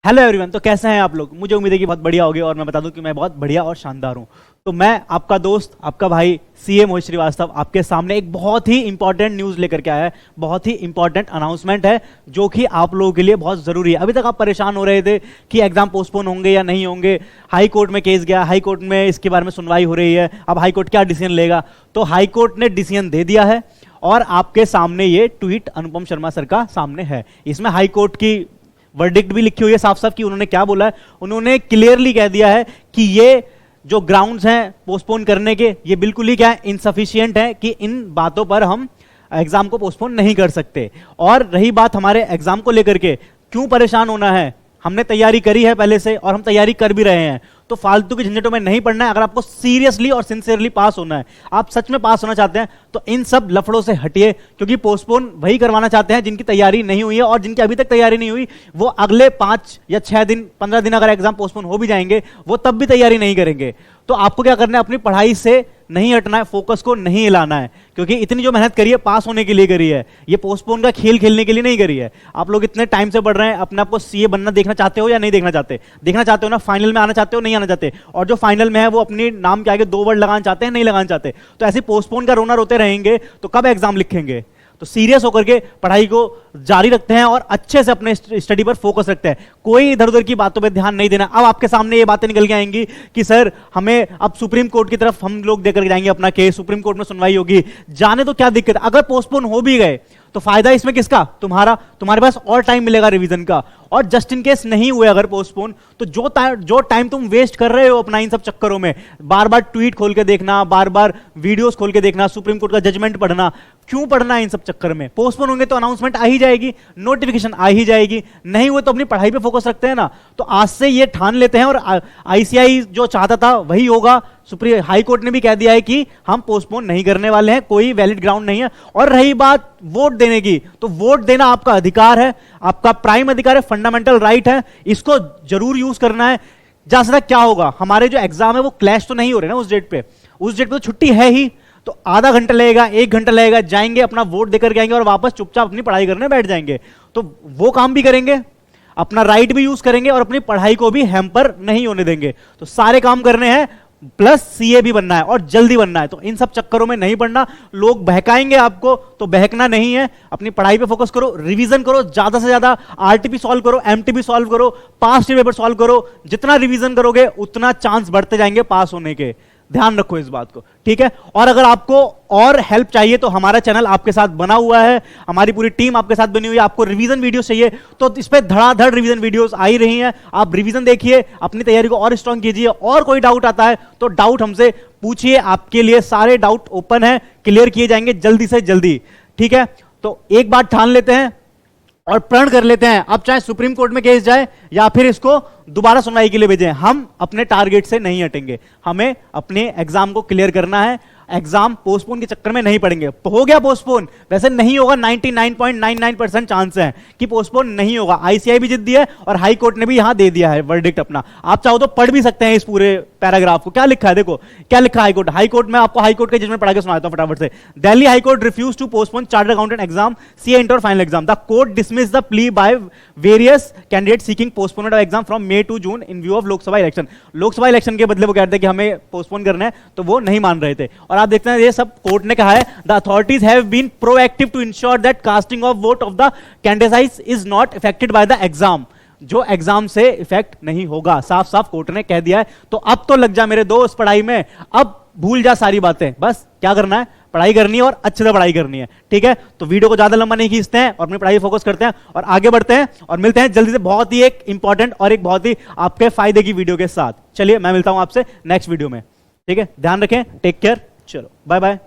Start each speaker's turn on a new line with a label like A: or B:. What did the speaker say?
A: Hello everyone. तो कैसे हैं आप लोग? मुझे उम्मीद है कि बहुत बढ़िया होगी और मैं बता दूं कि मैं बहुत बढ़िया और शानदार हूं। तो मैं आपका दोस्त, आपका भाई सीए मोहित श्रीवास्तव आपके सामने एक बहुत ही इंपॉर्टेंट न्यूज लेकर के आया है। बहुत ही इंपॉर्टेंट अनाउंसमेंट है जो कि आप लोगों के लिए बहुत जरूरी है। अभी तक आप परेशान हो रहे थे कि एग्जाम पोस्टपोन होंगे या नहीं होंगे। हाई कोर्ट में केस गया, हाई कोर्ट में इसके बारे में सुनवाई हो रही है। अब हाई कोर्ट क्या डिसीजन लेगा? तो हाई कोर्ट ने डिसीजन दे दिया है और आपके सामने ये ट्वीट अनुपम शर्मा सर का सामने है। इसमें हाई कोर्ट की वर्डिक्ट भी लिखी हुई है साफ साफ कि उन्होंने क्या बोला है। उन्होंने क्लियरली कह दिया है कि ये जो ग्राउंड्स हैं पोस्टपोन करने के, ये बिल्कुल ही क्या इनसफिशिएंट है कि इन बातों पर हम एग्जाम को पोस्टपोन नहीं कर सकते। और रही बात हमारे एग्जाम को लेकर के, क्यों परेशान होना है? हमने तैयारी करी है पहले से और हम तैयारी कर भी रहे हैं। तो फालतू की झंझटों में नहीं पढ़ना है। अगर आपको सीरियसली और सिंसियरली पास होना है, आप सच में पास होना चाहते हैं, तो इन सब लफड़ों से हटिए। क्योंकि पोस्टपोन वही करवाना चाहते हैं जिनकी तैयारी नहीं हुई है, और जिनकी अभी तक तैयारी नहीं हुई वो अगले 5 या 6 दिन 15 दिन अगर एग्जाम पोस्टपोन हो भी जाएंगे, वो तब भी तैयारी नहीं करेंगे। तो आपको क्या करना है? अपनी पढ़ाई से नहीं हटना है, फोकस को नहीं हिलाना है। क्योंकि इतनी जो मेहनत करी है पास होने के लिए करी है, ये पोस्टपोन का खेल खेलने के लिए नहीं करी है। आप लोग इतने टाइम से पढ़ रहे हैं, अपने आप को सीए बनना देखना चाहते हो या नहीं देखना चाहते? देखना चाहते हो ना? फाइनल में आना चाहते हो, नहीं आना चाहते? और जो फाइनल में है वो अपने नाम के आगे 2 वर्ड लगाना चाहते हैं, नहीं लगाना चाहते? तो ऐसे पोस्टपोन का रोना रोते रहेंगे तो कब एग्जाम लिखेंगे? तो सीरियस होकर के पढ़ाई को जारी रखते हैं और अच्छे से अपने स्टडी पर फोकस रखते हैं। कोई इधर उधर की बातों पे ध्यान नहीं देना। अब आपके सामने ये बातें निकल के आएंगी कि सर हमें अब सुप्रीम कोर्ट की तरफ हम लोग देकर जाएंगे अपना केस, सुप्रीम कोर्ट में सुनवाई होगी। जाने तो क्या दिक्कत? अगर पोस्टपोन हो भी गए तो फायदा इसमें किसका? तुम्हारा। तुम्हारे पास और टाइम मिलेगा रिवीजन का। और जस्ट इन केस नहीं हुए अगर पोस्टपोन, तो जो टाइम तुम वेस्ट कर रहे हो अपना इन सब चक्करों में, बार बार ट्वीट खोल के देखना, बार बार वीडियोस खोल के देखना, सुप्रीम कोर्ट का जजमेंट पढ़ना, क्यों पढ़ना है इन सब चक्कर में? पोस्टपोन होंगे तो अनाउंसमेंट आ ही जाएगी, नोटिफिकेशन आ ही जाएगी। नहीं हुए तो अपनी पढ़ाई पे फोकस रखते हैं ना। तो आज से ये ठान लेते हैं और आईसीआई जो चाहता था वही होगा। सुप्रीम हाई कोर्ट ने भी कह दिया है कि हम पोस्टपोन नहीं करने वाले हैं, कोई वैलिड ग्राउंड नहीं है। और रही बात वोट देने की, तो वोट देना आपका अधिकार है, आपका प्राइम अधिकार है, फंडामेंटल राइट है। इसको जरूर यूज करना है। जैसा क्या होगा, हमारे जो एग्जाम है वो क्लैश तो नहीं हो रहे ना उस डेट पे। उस डेट पे तो छुट्टी है ही, तो आधा घंटा लगेगा, 1 घंटा लगेगा, जाएंगे अपना वोट देकर के आएंगे और वापस चुपचाप अपनी पढ़ाई करने बैठ जाएंगे। तो वो काम भी करेंगे, अपना राइट भी यूज करेंगे और अपनी पढ़ाई को भी हैम्पर नहीं होने देंगे। तो सारे काम करने हैं, प्लस सीए भी बनना है और जल्दी बनना है। तो इन सब चक्करों में नहीं पड़ना। लोग बहकाएंगे आपको, तो बहकना नहीं है। अपनी पढ़ाई पे फोकस करो, रिवीजन करो, ज्यादा से ज्यादा आरटीपी सॉल्व करो, एमटीपी सॉल्व करो, पास्ट पेपर सॉल्व करो। जितना रिवीजन करोगे उतना चांस बढ़ते जाएंगे पास होने के। ध्यान रखो इस बात को, ठीक है? और अगर आपको और हेल्प चाहिए तो हमारा चैनल आपके साथ बना हुआ है, हमारी पूरी टीम आपके साथ बनी हुई है। आपको रिवीजन वीडियो चाहिए तो इस पे धड़ाधड़ रिवीजन वीडियोस आ ही रही हैं। आप रिवीजन देखिए, अपनी तैयारी को और स्ट्रांग कीजिए। और कोई डाउट आता है तो डाउट हमसे पूछिए, आपके लिए सारे डाउट ओपन है, क्लियर किए जाएंगे जल्दी से जल्दी, ठीक है? तो एक बात ठान लेते हैं और प्रण कर लेते हैं, अब चाहे सुप्रीम कोर्ट में केस जाए या फिर इसको दोबारा सुनवाई के लिए भेजें, हम अपने टारगेट से नहीं हटेंगे। हमें अपने एग्जाम को क्लियर करना है। एग्जाम पोस्टपोन के चक्कर में नहीं पड़ेंगे। हो गया पोस्टपोन, वैसे नहीं होगा, 99.99% चांस है कि पोस्टपोन नहीं होगा। आईसीआई भी जिद्दी है और हाई कोर्ट ने भी यहां दे दिया है वर्डिक्ट अपना। आप चाहो तो पढ़ भी सकते हैं इस पूरे पैराग्राफ को। क्या लिखा है देखो, क्या लिखा है हाई कोर्ट में। आपको हाई कोर्ट का जजमेंट पढ़ा के सुनाता हूं फटाफट से। Delhi high court refuse to postpone chartered accountant exam CA inter final exam. The court dismiss the plea by various candidate seeking postponement of exam from May to June in view of Lok Sabha election. Lok Sabha election के बदले वो कहते हैं कि हमें postpone करना है, तो वो नहीं मान रहे थे। और आप देखते हैं ये सब कोर्ट ने कहा है, the authorities have been proactive to ensure that casting of vote of the candidates is not affected by the exam. जो एग्जाम से इफेक्ट नहीं होगा, साफ साफ कोर्ट ने कह दिया है। तो अब तो लग जा मेरे दोस्त पढ़ाई में, अब भूल जा सारी बातें। बस क्या करना है? पढ़ाई करनी है और अच्छे से पढ़ाई करनी है, ठीक है? तो वीडियो को ज्यादा लंबा नहीं खींचते हैं और अपनी पढ़ाई फोकस करते हैं और आगे बढ़ते हैं और मिलते हैं जल्दी से बहुत ही एक इंपॉर्टेंट और एक बहुत ही आपके फायदे की वीडियो के साथ। चलिए मैं मिलता हूं आपसे नेक्स्ट वीडियो में, ठीक है? ध्यान रखें, टेक केयर, चलो बाय बाय।